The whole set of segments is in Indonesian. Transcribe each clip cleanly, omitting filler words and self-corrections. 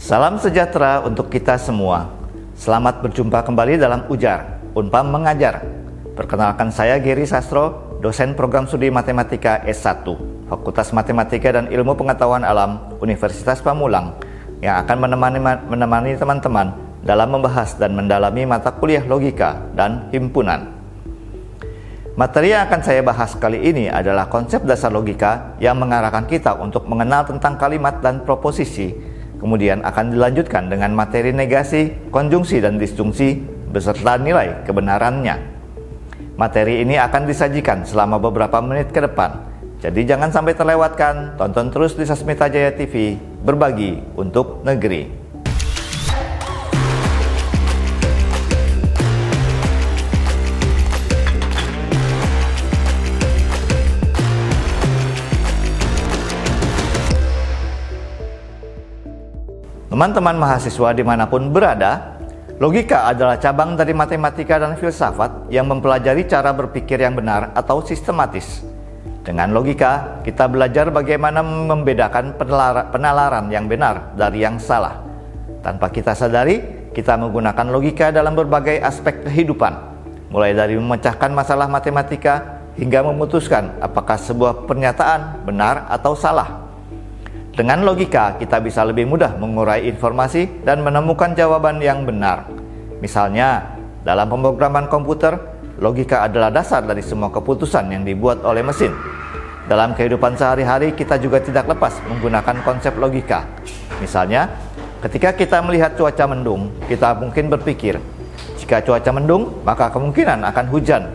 Salam sejahtera untuk kita semua. Selamat berjumpa kembali dalam Ujar, Unpam Mengajar. Perkenalkan saya Geri Sastro, dosen program studi Matematika S1, Fakultas Matematika dan Ilmu Pengetahuan Alam, Universitas Pamulang, yang akan menemani teman-teman dalam membahas dan mendalami mata kuliah logika dan himpunan. Materi yang akan saya bahas kali ini adalah konsep dasar logika yang mengarahkan kita untuk mengenal tentang kalimat dan proposisi. Kemudian akan dilanjutkan dengan materi negasi, konjungsi, dan disjungsi beserta nilai kebenarannya. Materi ini akan disajikan selama beberapa menit ke depan. Jadi jangan sampai terlewatkan, tonton terus di Sasmita Jaya TV, berbagi untuk negeri. Teman-teman mahasiswa dimanapun berada, logika adalah cabang dari matematika dan filsafat yang mempelajari cara berpikir yang benar atau sistematis. Dengan logika, kita belajar bagaimana membedakan penalaran yang benar dari yang salah. Tanpa kita sadari, kita menggunakan logika dalam berbagai aspek kehidupan, mulai dari memecahkan masalah matematika hingga memutuskan apakah sebuah pernyataan benar atau salah. Dengan logika, kita bisa lebih mudah mengurai informasi dan menemukan jawaban yang benar. Misalnya, dalam pemrograman komputer, logika adalah dasar dari semua keputusan yang dibuat oleh mesin. Dalam kehidupan sehari-hari, kita juga tidak lepas menggunakan konsep logika. Misalnya, ketika kita melihat cuaca mendung, kita mungkin berpikir, jika cuaca mendung, maka kemungkinan akan hujan.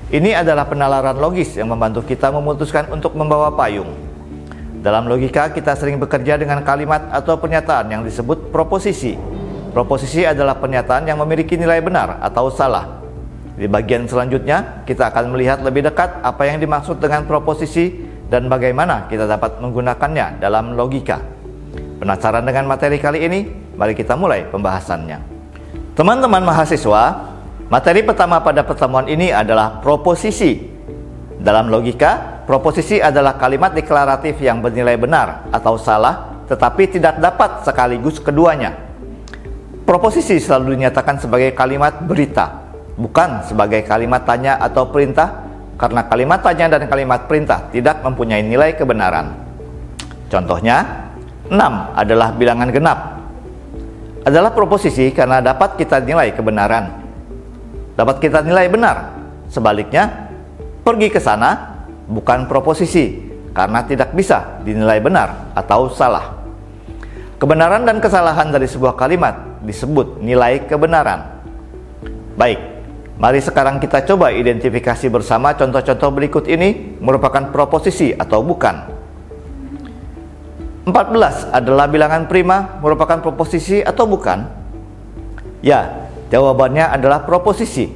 Ini adalah penalaran logis yang membantu kita memutuskan untuk membawa payung. Dalam logika, kita sering bekerja dengan kalimat atau pernyataan yang disebut proposisi. Proposisi adalah pernyataan yang memiliki nilai benar atau salah. Di bagian selanjutnya, kita akan melihat lebih dekat apa yang dimaksud dengan proposisi dan bagaimana kita dapat menggunakannya dalam logika. Penasaran dengan materi kali ini? Mari kita mulai pembahasannya. Teman-teman mahasiswa, materi pertama pada pertemuan ini adalah proposisi. Dalam logika, proposisi adalah kalimat deklaratif yang bernilai benar atau salah, tetapi tidak dapat sekaligus keduanya. Proposisi selalu dinyatakan sebagai kalimat berita, bukan sebagai kalimat tanya atau perintah, karena kalimat tanya dan kalimat perintah tidak mempunyai nilai kebenaran. Contohnya, 6 adalah bilangan genap. Adalah proposisi karena dapat kita nilai kebenaran. Dapat kita nilai benar. Sebaliknya, pergi ke sana bukan proposisi karena tidak bisa dinilai benar atau salah. Kebenaran dan kesalahan dari sebuah kalimat disebut nilai kebenaran. Baik, mari sekarang kita coba identifikasi bersama contoh-contoh berikut ini merupakan proposisi atau bukan. 14 adalah bilangan prima, merupakan proposisi atau bukan? Ya, jawabannya adalah proposisi.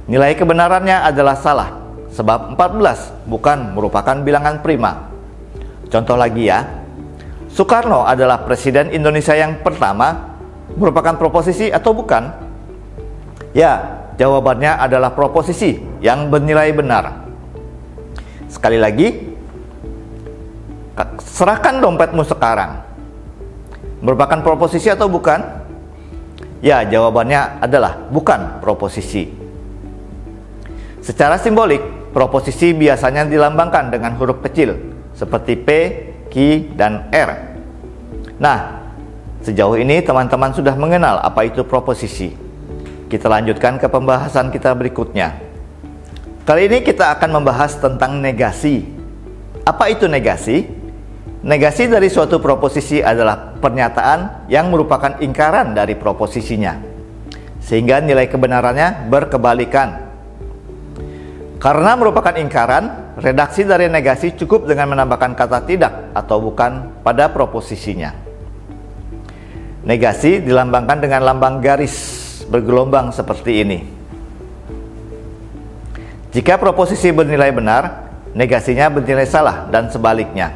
Nilai kebenarannya adalah salah, sebab 14 bukan merupakan bilangan prima. Contoh lagi ya, Soekarno adalah Presiden Indonesia yang pertama, merupakan proposisi atau bukan? Ya, jawabannya adalah proposisi yang bernilai benar. Sekali lagi, serahkan dompetmu sekarang, merupakan proposisi atau bukan? Ya, jawabannya adalah bukan proposisi. Secara simbolik, proposisi biasanya dilambangkan dengan huruf kecil seperti P, Q, dan R. Nah, sejauh ini teman-teman sudah mengenal apa itu proposisi. Kita lanjutkan ke pembahasan kita berikutnya. Kali ini kita akan membahas tentang negasi. Apa itu negasi? Negasi dari suatu proposisi adalah pernyataan yang merupakan ingkaran dari proposisinya, sehingga nilai kebenarannya berkebalikan. Karena merupakan ingkaran, redaksi dari negasi cukup dengan menambahkan kata tidak atau bukan pada proposisinya. Negasi dilambangkan dengan lambang garis bergelombang seperti ini. Jika proposisi bernilai benar, negasinya bernilai salah dan sebaliknya.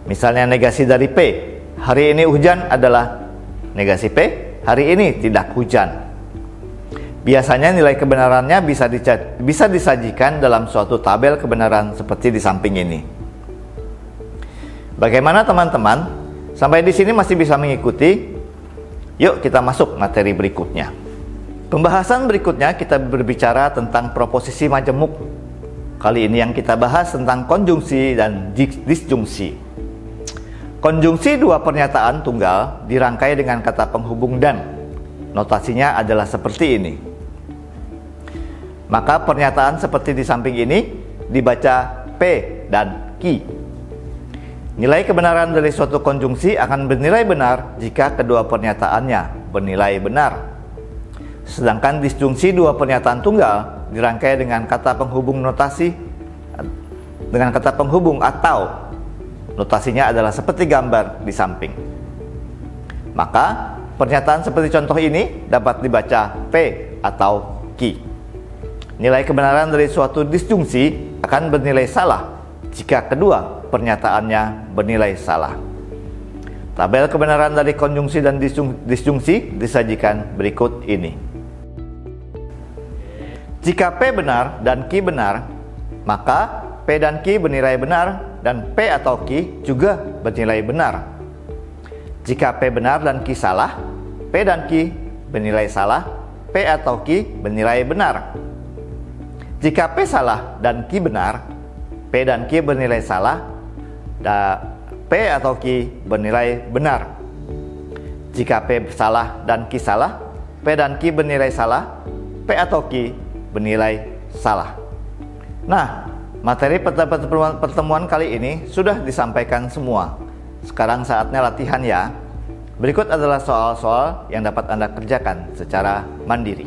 Misalnya negasi dari P, hari ini hujan adalah negasi P, hari ini tidak hujan. Biasanya nilai kebenarannya bisa disajikan dalam suatu tabel kebenaran seperti di samping ini. Bagaimana teman-teman? Sampai di sini masih bisa mengikuti? Yuk kita masuk materi berikutnya. Pembahasan berikutnya kita berbicara tentang proposisi majemuk. Kali ini yang kita bahas tentang konjungsi dan disjungsi. Konjungsi dua pernyataan tunggal dirangkai dengan kata penghubung dan. Notasinya adalah seperti ini. Maka pernyataan seperti di samping ini dibaca P dan Q. Nilai kebenaran dari suatu konjungsi akan bernilai benar jika kedua pernyataannya bernilai benar. Sedangkan disjungsi dua pernyataan tunggal dirangkai dengan kata penghubung atau notasinya adalah seperti gambar di samping. Maka pernyataan seperti contoh ini dapat dibaca P atau Q. Nilai kebenaran dari suatu disjungsi akan bernilai salah jika kedua pernyataannya bernilai salah. Tabel kebenaran dari konjungsi dan disjungsi disajikan berikut ini. Jika P benar dan Q benar, maka P dan Q bernilai benar dan P atau Q juga bernilai benar. Jika P benar dan Q salah, P dan Q bernilai salah, P atau Q bernilai benar. Jika P salah dan Q benar, P dan Q bernilai salah, P atau Q bernilai benar. Jika P salah dan Q salah, P dan Q bernilai salah, P atau Q bernilai salah. Nah, materi pertemuan kali ini sudah disampaikan semua. Sekarang saatnya latihan ya. Berikut adalah soal-soal yang dapat Anda kerjakan secara mandiri.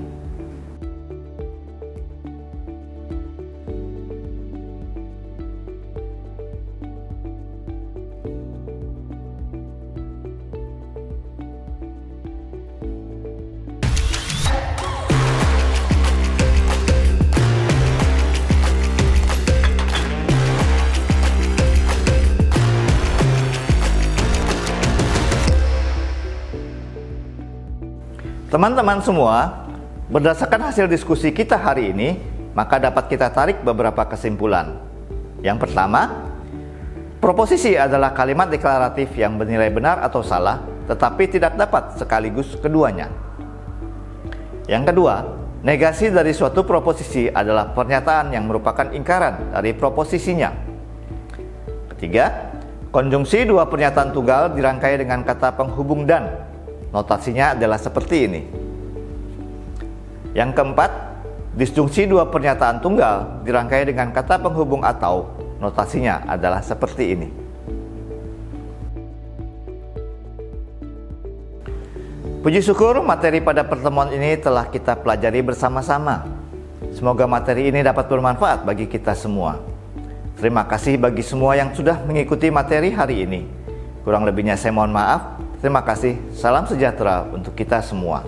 Teman-teman semua, berdasarkan hasil diskusi kita hari ini, maka dapat kita tarik beberapa kesimpulan. Yang pertama, proposisi adalah kalimat deklaratif yang bernilai benar atau salah, tetapi tidak dapat sekaligus keduanya. Yang kedua, negasi dari suatu proposisi adalah pernyataan yang merupakan ingkaran dari proposisinya. Ketiga, konjungsi dua pernyataan tunggal dirangkai dengan kata penghubung dan. Notasinya adalah seperti ini. Yang keempat, disjungsi dua pernyataan tunggal dirangkai dengan kata penghubung atau. Notasinya adalah seperti ini. Puji syukur materi pada pertemuan ini telah kita pelajari bersama-sama. Semoga materi ini dapat bermanfaat bagi kita semua. Terima kasih bagi semua yang sudah mengikuti materi hari ini. Kurang lebihnya saya mohon maaf. Terima kasih, salam sejahtera untuk kita semua.